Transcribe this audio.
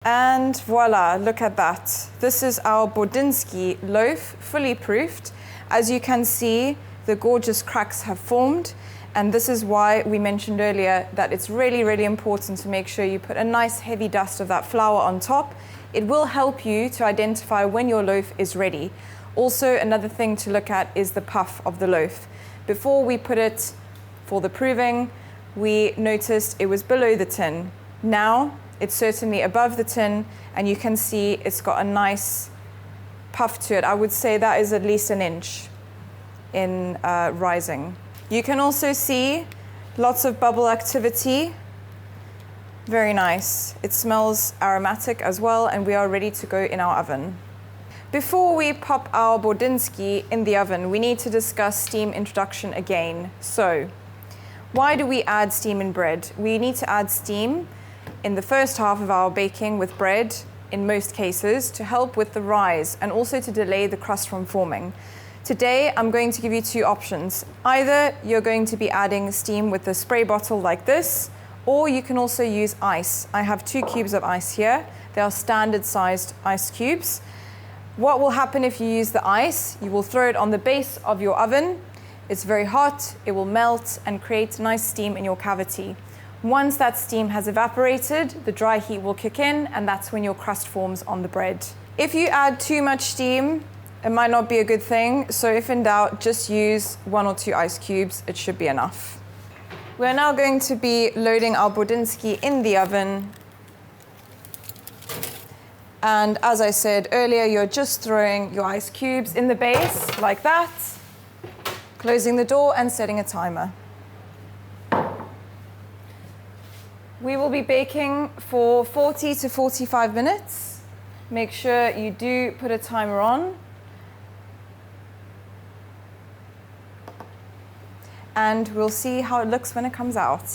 And voila, look at that. This is our Borodinski loaf, fully proofed. As you can see, the gorgeous cracks have formed. And this is why we mentioned earlier that it's really, really important to make sure you put a nice heavy dust of that flour on top. It will help you to identify when your loaf is ready. Also, another thing to look at is the puff of the loaf. Before we put it for the proving, we noticed it was below the tin. Now, it's certainly above the tin, and you can see it's got a nice puff to it. I would say that is at least an inch in rising. You can also see lots of bubble activity. Very nice. It smells aromatic as well, and we are ready to go in our oven. Before we pop our Borodinski in the oven, we need to discuss steam introduction again. So, why do we add steam in bread? We need to add steam in the first half of our baking with bread, in most cases, to help with the rise and also to delay the crust from forming. Today, I'm going to give you two options. Either you're going to be adding steam with a spray bottle like this, or you can also use ice. I have 2 cubes of ice here. They are standard sized ice cubes. What will happen if you use the ice? You will throw it on the base of your oven. It's very hot, it will melt and create nice steam in your cavity. Once that steam has evaporated, the dry heat will kick in, and that's when your crust forms on the bread. If you add too much steam, it might not be a good thing, so if in doubt, just use 1 or 2 ice cubes. It should be enough. We're now going to be loading our Borodinski in the oven. And as I said earlier, you're just throwing your ice cubes in the base like that, closing the door and setting a timer. We will be baking for 40 to 45 minutes. Make sure you do put a timer on. And we'll see how it looks when it comes out.